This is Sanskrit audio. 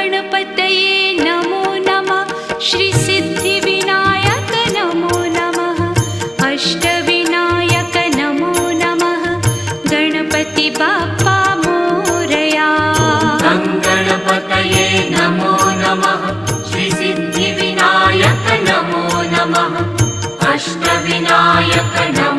गणपतये नमो नमः। श्री सिद्धिविनायक नमो नमः। अष्टविनायक नमो नमः। गणपति बाप्पा मोरया। गणपतये नमो नमः। श्री सिद्धिविनायक नमो नमः। अष्टविनायक नमो